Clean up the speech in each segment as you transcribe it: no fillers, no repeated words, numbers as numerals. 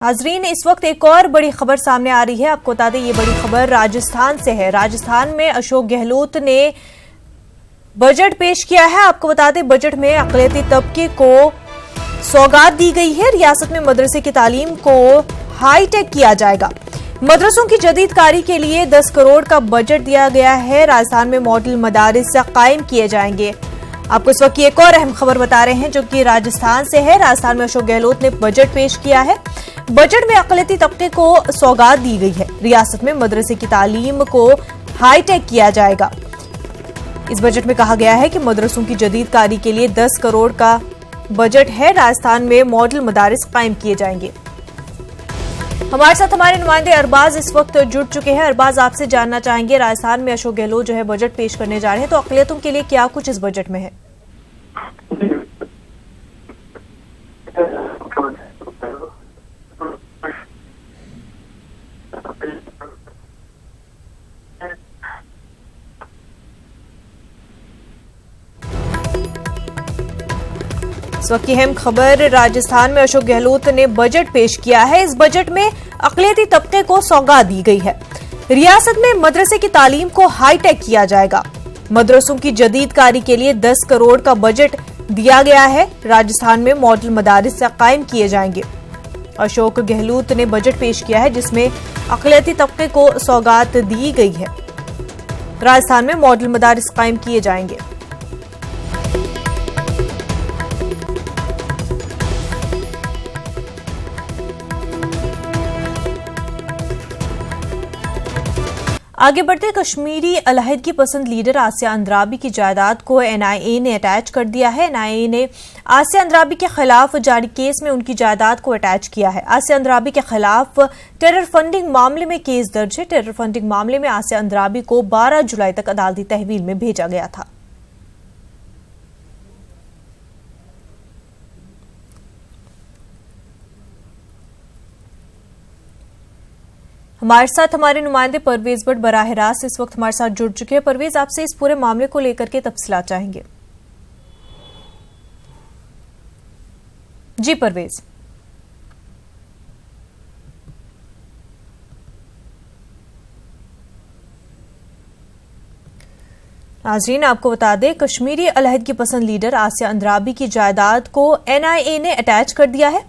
नाजरीन, इस वक्त एक और बड़ी खबर सामने आ रही है। आपको बता दें, ये बड़ी खबर राजस्थान से है। राजस्थान में अशोक गहलोत ने बजट पेश किया है। आपको बता दें, बजट में अक़लियती तबके को सौगात दी गई है। रियासत में मदरसे की तालीम को हाईटेक किया जाएगा। मदरसों की जदीदकारी के लिए 10 करोड़ का बजट दिया गया है। राजस्थान में मॉडल मदारिस कायम किए जाएंगे। आपको इस वक्त की एक और अहम खबर बता रहे हैं जो कि राजस्थान से है। राजस्थान में अशोक गहलोत ने बजट पेश किया है। बजट में अक़लियती तबके को सौगात दी गई है। रियासत में मदरसे की तालीम को हाईटेक किया जाएगा। इस बजट में कहा गया है कि मदरसों की जदीदकारी के लिए 10 करोड़ का बजट है। राजस्थान में मॉडल मदारिस कायम किए जाएंगे। हमारे साथ हमारे नुमाइंदे अरबाज इस वक्त जुड़ चुके हैं। अरबाज, आपसे जानना चाहेंगे, राजस्थान में अशोक गहलोत जो है बजट पेश करने जा रहे हैं, तो अक़लियतों के लिए क्या कुछ इस बजट में है? इस वक्त की अहम खबर, राजस्थान में अशोक गहलोत ने बजट पेश किया है। इस बजट में अक़लियती तबके को सौगात दी गई है। रियासत में मदरसे की तालीम को हाईटेक किया जाएगा। मदरसों की जदीदकारी के लिए 10 करोड़ का बजट दिया गया है। राजस्थान में मॉडल मदारिस कायम किए जाएंगे। अशोक गहलोत ने बजट पेश किया है जिसमें अक़लियती तबके को सौगात दी गई है। राजस्थान में मॉडल मदारिस कायम किए जाएंगे। आगे बढ़ते, कश्मीरी अलहदगी पसंद लीडर आसिया अंद्राबी की जायदाद को एनआईए ने अटैच कर दिया है। एनआईए ने आसिया अंद्राबी के खिलाफ जारी केस में उनकी जायदाद को अटैच किया है। आसिया अंद्राबी के खिलाफ टेरर फंडिंग मामले में केस दर्ज है। टेरर फंडिंग मामले में आसिया अंद्राबी को 12 जुलाई तक अदालती तहवील में भेजा गया था। हमारे साथ हमारे नुमाइंदे परवेज भट्ट बराह रास्त इस वक्त हमारे साथ जुड़ चुके हैं। परवेज, आपसे इस पूरे मामले को लेकर के तफसीलात चाहेंगे। जी परवेज। नाज़रीन, आपको बता दें, कश्मीरी अलहदगी पसंद लीडर आसिया अंद्राबी की जायदाद को एनआईए ने अटैच कर दिया है।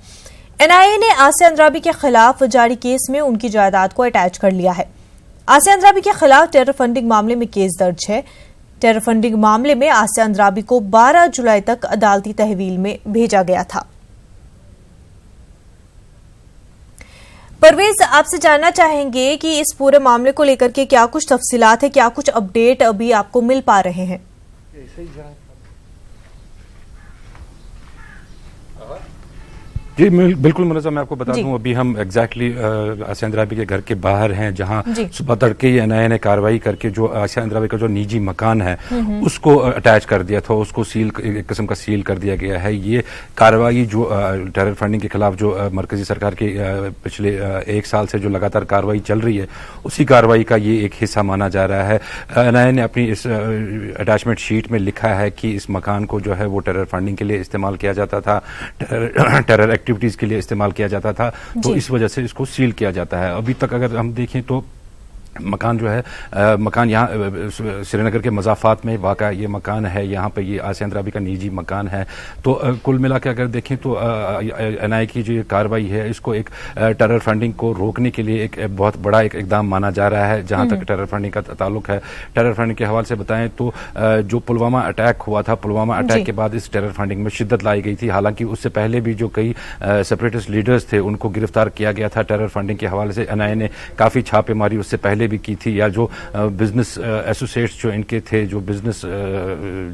एनआईए ने आसिया अंद्राबी के खिलाफ जारी केस में उनकी जायदाद को अटैच कर लिया है। आसिया अंद्राबी के खिलाफ टेरर फंडिंग मामले में केस दर्ज है। टेरर फंडिंग मामले में आसिया अंद्राबी को 12 जुलाई तक अदालती तहवील में भेजा गया था। परवेज, आपसे जानना चाहेंगे कि इस पूरे मामले को लेकर के क्या कुछ तफसीलात है, क्या कुछ अपडेट अभी आपको मिल पा रहे हैं? जी बिल्कुल मुनज़्ज़म, मैं आपको बता दूं, अभी हम एग्जैक्टली आसिया अंद्राबी के घर के बाहर हैं, जहां सुबह तड़के ही एनआईए ने कार्रवाई करके जो आसिया अंद्राबी का जो निजी मकान है उसको अटैच कर दिया था, उसको सील, एक किस्म का सील कर दिया गया है। ये कार्रवाई जो टेरर फंडिंग के खिलाफ जो मरकजी सरकार की पिछले 1 साल से जो लगातार कार्रवाई चल रही है, उसी कार्रवाई का ये एक हिस्सा माना जा रहा है। एनआईए ने अपनी इस अटैचमेंट शीट में लिखा है कि इस मकान को जो है वो टेरर फंडिंग के लिए इस्तेमाल किया जाता था, टेरर एक्टिविटीज के लिए इस्तेमाल किया जाता था, तो इस वजह से इसको सील किया जाता है। अभी तक अगर हम देखें तो मकान जो है मकान यहाँ श्रीनगर के मज़ाफ़ात में वाक़ा ये मकान है। यहाँ पे ये आसिया अंद्राबी का निजी मकान है। तो कुल मिला के अगर देखें तो एनआईए की जो कार्रवाई है, इसको एक टेरर फंडिंग को रोकने के लिए एक बहुत बड़ा एक इकदाम माना जा रहा है। जहाँ तक टेरर फंडिंग का ताल्लुक है, टेरर फंडिंग के हवाले से बताएं तो जो पुलवामा अटैक हुआ था, पुलवामा अटैक के बाद इस टेरर फंडिंग में शिद्दत लाई गई थी। हालांकि उससे पहले भी जो कई सेपरेटिस्ट लीडर्स थे उनको गिरफ्तार किया गया था। टेरर फंडिंग के हवाले से एनआईए ने काफ़ी छापेमारी उससे पहले भी की थी, या जो बिजनेस एसोसिएट्स जो इनके थे, जो बिजनेस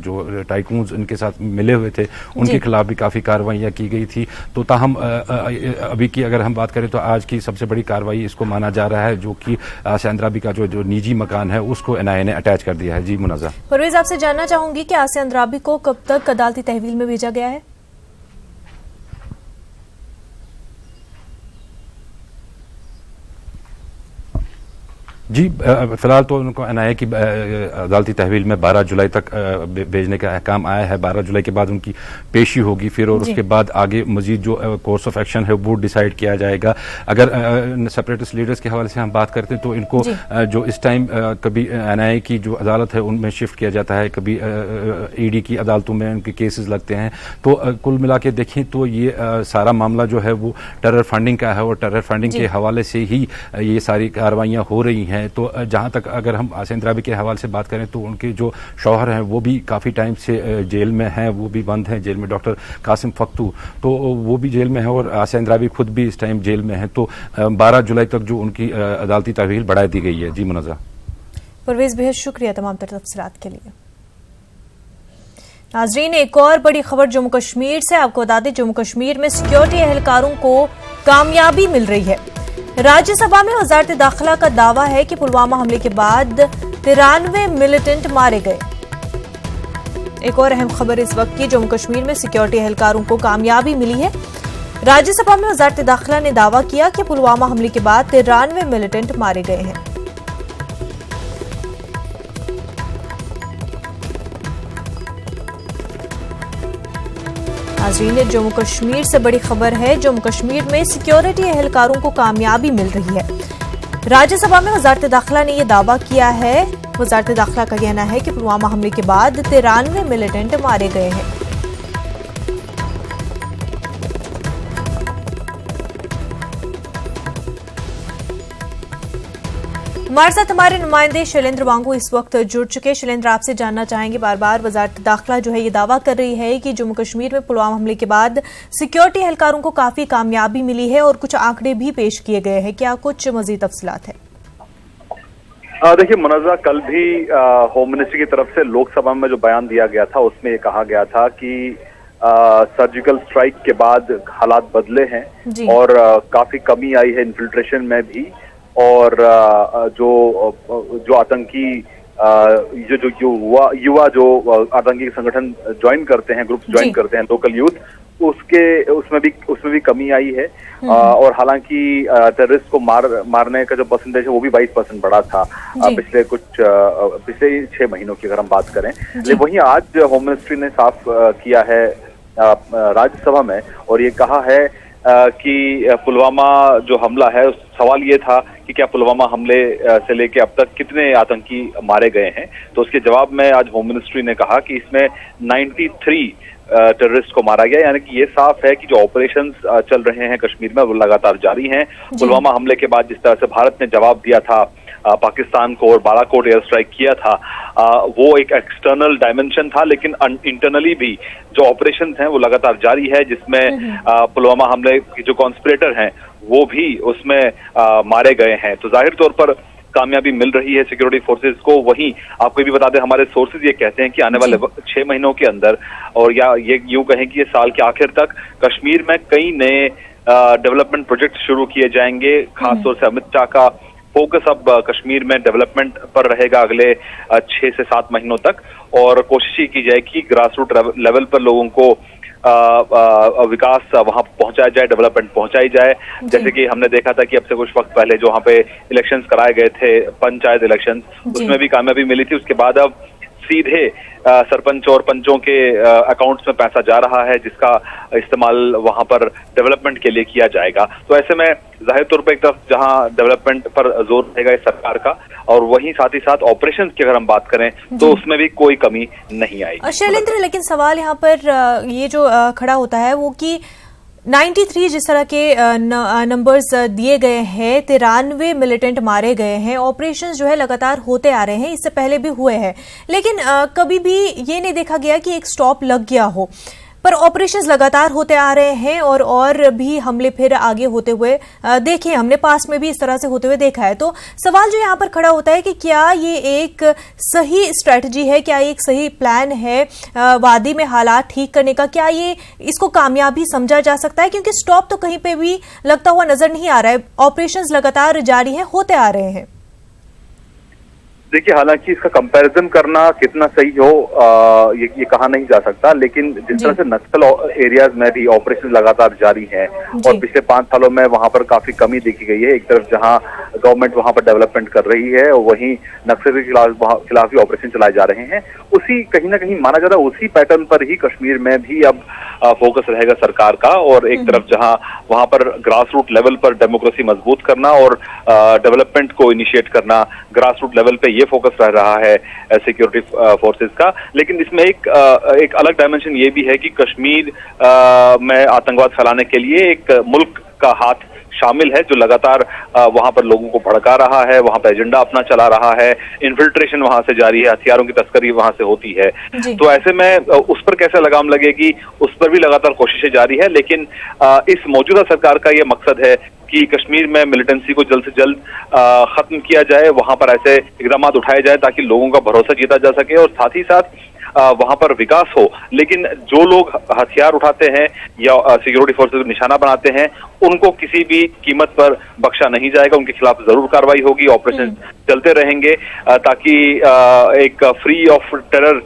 जो टाइकून्स इनके साथ मिले हुए थे, उनके खिलाफ भी काफी कार्रवाइयां की गई थी। तो ताहम अभी की अगर हम बात करें तो आज की सबसे बड़ी कार्रवाई इसको माना जा रहा है, जो कि आसिया अंद्राबी का जो निजी मकान है उसको एनआईए ने अटैच कर दिया है। जी मुनज़्ज़म। परवेज, आपसे जानना चाहूंगी कि आसिया अंद्राबी को कब तक अदालती तहवील में भेजा गया है? जी, फिलहाल तो उनको एनआईए की अदालती तहवील में 12 जुलाई तक भेजने का अहकाम आया है। 12 जुलाई के बाद उनकी पेशी होगी फिर, और उसके बाद आगे मजीद जो कोर्स ऑफ एक्शन है वो डिसाइड किया जाएगा। अगर सेपरेटिस्ट लीडर्स के हवाले से हम बात करते हैं तो इनको जो इस टाइम कभी एनआईए की जो अदालत है उनमें शिफ्ट किया जाता है, कभी ईडी की अदालतों में उनके केसेस लगते हैं। तो कुल मिला के देखें तो ये सारा मामला जो है वो टेरर फंडिंग का है, और टेरर फंडिंग के हवाले से ही ये सारी कार्रवाइयां हो रही हैं। तो जहां तक अगर हम आसिया अंद्राबी के हवाले से बात करें तो उनके जो शौहर हैं वो भी काफी टाइम से जेल में हैं, वो भी बंद हैं जेल में, डॉक्टर कासिम फख्तू, तो वो भी जेल में है, और आसिया अंद्राबी खुद भी इस टाइम जेल में है। तो 12 जुलाई तक जो उनकी अदालती तहवील बढ़ा दी गई है। जी मुनज़्ज़ा। परवेज, बेहद शुक्रिया तमाम तफसीलात के लिए। नाजरीन, एक और बड़ी खबर जम्मू कश्मीर से। आपको बता दें, जम्मू कश्मीर में सिक्योरिटी एहलकारों को कामयाबी मिल रही है। राज्यसभा में वजारत दाखिला का दावा है कि पुलवामा हमले के बाद 93 मिलिटेंट मारे गए। एक और अहम खबर इस वक्त की, जम्मू कश्मीर में सिक्योरिटी एहलकारों को कामयाबी मिली है। राज्यसभा में वजारत दाखिला ने दावा किया कि पुलवामा हमले के बाद 93 मिलिटेंट मारे गए हैं। नाज़रीन, जम्मू कश्मीर से बड़ी खबर है। जम्मू कश्मीर में सिक्योरिटी एहलकारों को कामयाबी मिल रही है। राज्यसभा में वजारत दाखिला ने यह दावा किया है। वजारत दाखिला का कहना है कि पुलवामा हमले के बाद 93 मिलिटेंट मारे गए हैं। हमारे साथ हमारे नुमाइंदे शैलेंद्र वांगू इस वक्त जुड़ चुके। शैलेंद्र, आपसे जानना चाहेंगे, बार बार वजारत दाखिला जो है ये दावा कर रही है कि जम्मू कश्मीर में पुलवामा हमले के बाद सिक्योरिटी एहलकारों को काफी कामयाबी मिली है और कुछ आंकड़े भी पेश किए गए हैं, क्या कुछ मजीद तफसीलात है? देखिए मुनज़्ज़ा, कल भी होम मिनिस्ट्री की तरफ से लोकसभा में जो बयान दिया गया था उसमें ये कहा गया था कि सर्जिकल स्ट्राइक के बाद हालात बदले हैं और काफी कमी आई है इन्फिल्ट्रेशन में भी, और जो आतंकी जो युवा जो आतंकी संगठन ज्वाइन करते हैं, ग्रुप ज्वाइन करते हैं, लोकल यूथ, उसमें भी कमी आई है। और हालांकि टेररिस्ट को मारने का जो परसेंटेज है वो भी 22% बढ़ा था पिछले 6 महीनों की अगर हम बात करें। लेकिन वहीं आज होम मिनिस्ट्री ने साफ किया है राज्यसभा में, और ये कहा है कि पुलवामा जो हमला है, सवाल ये था कि क्या पुलवामा हमले से लेके अब तक कितने आतंकी मारे गए हैं। तो उसके जवाब में आज होम मिनिस्ट्री ने कहा कि इसमें 93 टेररिस्ट को मारा गया, यानी कि ये साफ है कि जो ऑपरेशंस चल रहे हैं कश्मीर में वो लगातार जारी हैं। पुलवामा हमले के बाद जिस तरह से भारत ने जवाब दिया था पाकिस्तान को और बालाकोट एयर स्ट्राइक किया था, वो एक एक्सटर्नल डायमेंशन था, लेकिन इंटरनली भी जो ऑपरेशन हैं वो लगातार जारी है, जिसमें पुलवामा हमले के जो कॉन्स्पिरेटर हैं वो भी उसमें मारे गए हैं। तो जाहिर तौर पर कामयाबी मिल रही है सिक्योरिटी फोर्सेस को। वहीं आपको भी बता दें, हमारे सोर्सेज ये कहते हैं कि आने वाले 6 महीनों के अंदर, और या ये यूं कहें कि ये साल के आखिर तक, कश्मीर में कई नए डेवलपमेंट प्रोजेक्ट शुरू किए जाएंगे। खासतौर से अमित शाह का फोकस अब कश्मीर में डेवलपमेंट पर रहेगा अगले 6 से 7 महीनों तक, और कोशिश की जाएगी कि ग्रास रूट लेवल पर लोगों को विकास वहां पहुंचाया जाए, डेवलपमेंट पहुंचाई जाए। जैसे कि हमने देखा था कि अब से कुछ वक्त पहले जो वहां पे इलेक्शंस कराए गए थे, पंचायत इलेक्शंस, उसमें भी कामयाबी मिली थी। उसके बाद अब सीधे सरपंच और पंचों के अकाउंट्स में पैसा जा रहा है, जिसका इस्तेमाल वहां पर डेवलपमेंट के लिए किया जाएगा। तो ऐसे में जाहिर तौर पर एक तरफ जहां डेवलपमेंट पर जोर रहेगा इस सरकार का, और वहीं साथ ही साथ ऑपरेशंस की अगर हम बात करें तो उसमें भी कोई कमी नहीं आएगी। शैलेंद्र, लेकिन सवाल यहाँ पर ये जो खड़ा होता है वो कि 93 जिस तरह के नंबर्स दिए गए हैं, 93 मिलिटेंट मारे गए हैं, ऑपरेशंस जो है लगातार होते आ रहे हैं, इससे पहले भी हुए हैं, लेकिन कभी भी ये नहीं देखा गया कि एक स्टॉप लग गया हो। पर ऑपरेशंस लगातार होते आ रहे हैं और भी हमले फिर आगे होते हुए देखे, हमने पास में भी इस तरह से होते हुए देखा है। तो सवाल जो यहाँ पर खड़ा होता है कि क्या ये एक सही स्ट्रेटजी है, क्या ये एक सही प्लान है वादी में हालात ठीक करने का? क्या ये इसको कामयाबी समझा जा सकता है? क्योंकि स्टॉप तो कहीं पे भी लगता हुआ नजर नहीं आ रहा है, ऑपरेशंस लगातार जारी हैं, होते आ रहे हैं। देखिए, हालांकि इसका कंपैरिजन करना कितना सही हो ये कहा नहीं जा सकता, लेकिन जिस तरह से नक्सल एरियाज में भी ऑपरेशन लगातार जारी है और पिछले 5 सालों में वहां पर काफी कमी देखी गई है। एक तरफ जहां गवर्नमेंट वहां पर डेवलपमेंट कर रही है और वहीं नक्सलियों के खिलाफ भी ऑपरेशन चलाए जा रहे हैं। उसी कहीं ना कहीं माना जाता है उसी पैटर्न पर ही कश्मीर में भी अब फोकस रहेगा सरकार का। और एक तरफ जहां वहां पर ग्रास रूट लेवल पर डेमोक्रेसी मजबूत करना और डेवलपमेंट को इनिशिएट करना, ग्रास रूट लेवल पे ये फोकस रह रहा है सिक्योरिटी फोर्सेस का। लेकिन इसमें एक अलग डायमेंशन ये भी है कि कश्मीर में आतंकवाद फैलाने के लिए एक मुल्क का हाथ शामिल है, जो लगातार वहां पर लोगों को भड़का रहा है, वहां पर एजेंडा अपना चला रहा है, इन्फिल्ट्रेशन वहां से जारी है, हथियारों की तस्करी वहां से होती है। तो ऐसे में उस पर कैसे लगाम लगेगी, उस पर भी लगातार कोशिशें जारी है। लेकिन इस मौजूदा सरकार का यह मकसद है कि कश्मीर में मिलिटेंसी को जल्द से जल्द खत्म किया जाए, वहां पर ऐसे इकदाम उठाए जाए ताकि लोगों का भरोसा जीता जा सके और साथ ही साथ वहां पर विकास हो। लेकिन जो लोग हथियार उठाते हैं या सिक्योरिटी फोर्सेस को निशाना बनाते हैं, उनको किसी भी कीमत पर बख्शा नहीं जाएगा, उनके खिलाफ जरूर कार्रवाई होगी, ऑपरेशन चलते रहेंगे ताकि एक फ्री ऑफ टेरर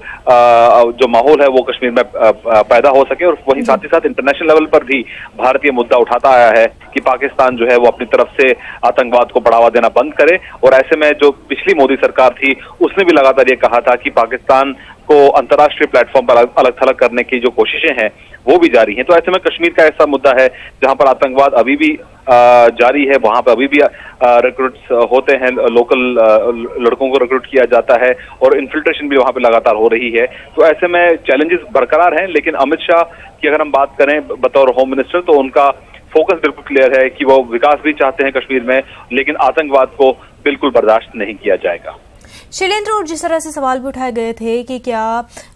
जो माहौल है वो कश्मीर में पैदा हो सके। और वहीं साथ ही साथ इंटरनेशनल लेवल पर भी भारत ये मुद्दा उठाता आया है कि पाकिस्तान जो है वो अपनी तरफ से आतंकवाद को बढ़ावा देना बंद करे। और ऐसे में जो पिछली मोदी सरकार थी उसने भी लगातार ये कहा था कि पाकिस्तान को अंतर्राष्ट्रीय प्लेटफॉर्म पर अलग थलग करने की जो कोशिशें हैं वो भी जारी हैं। तो ऐसे में कश्मीर का ऐसा मुद्दा है जहां पर आतंकवाद अभी भी जारी है, वहां पर अभी भी रिक्रूट्स होते हैं, लोकल लड़कों को रिक्रूट किया जाता है और इन्फिल्ट्रेशन भी वहां पे लगातार हो रही है। तो ऐसे में चैलेंजेस बरकरार हैं। लेकिन अमित शाह की अगर हम बात करें बतौर होम मिनिस्टर, तो उनका फोकस बिल्कुल क्लियर है कि वो विकास भी चाहते हैं कश्मीर में, लेकिन आतंकवाद को बिल्कुल बर्दाश्त नहीं किया जाएगा। शैलेंद्र, और जिस तरह से सवाल भी उठाए गए थे कि क्या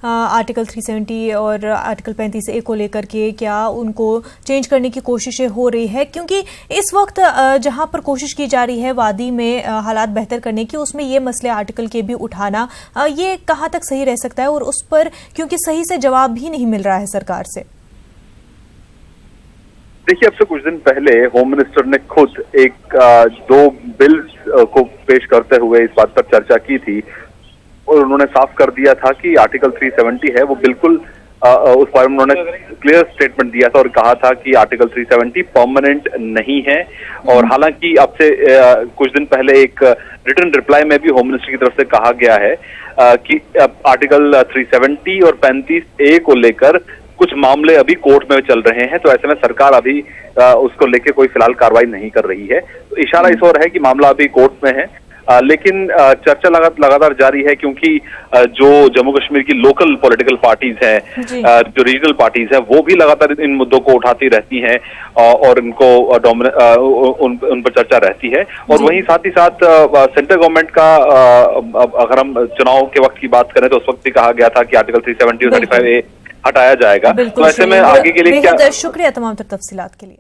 आर्टिकल 370 और आर्टिकल 35A को लेकर के क्या उनको चेंज करने की कोशिशें हो रही है, क्योंकि इस वक्त जहां पर कोशिश की जा रही है वादी में हालात बेहतर करने की, उसमें ये मसले आर्टिकल के भी उठाना ये कहां तक सही रह सकता है और उस पर क्योंकि सही से जवाब भी नहीं मिल रहा है सरकार से। देखिए, अब से कुछ दिन पहले होम मिनिस्टर ने खुद दो बिल्स को पेश करते हुए इस बात पर चर्चा की थी और उन्होंने साफ कर दिया था कि आर्टिकल 370 है वो बिल्कुल उस बारे में उन्होंने क्लियर स्टेटमेंट दिया था और कहा था कि आर्टिकल 370 परमानेंट नहीं है। और हालांकि अब से कुछ दिन पहले एक रिटन रिप्लाई में भी होम मिनिस्टर की तरफ से कहा गया है कि आर्टिकल 370 और 35A को लेकर कुछ मामले अभी कोर्ट में चल रहे हैं। तो ऐसे में सरकार अभी उसको लेकर कोई फिलहाल कार्रवाई नहीं कर रही है। तो इशारा इस ओर है कि मामला अभी कोर्ट में है, लेकिन चर्चा लगातार जारी है क्योंकि जो जम्मू कश्मीर की लोकल पॉलिटिकल पार्टीज हैं, जो रीजनल पार्टीज हैं, वो भी लगातार इन मुद्दों को उठाती रहती हैं और इनको उन पर चर्चा रहती है। और वहीं साथ ही साथ सेंट्रल गवर्नमेंट का अगर हम चुनाव के वक्त की बात करें तो उस वक्त भी कहा गया था कि आर्टिकल 370 और 35A हटाया जाएगा। तो ऐसे में आगे के लिए क्या। शुक्रिया तमाम तफसीलात के लिए।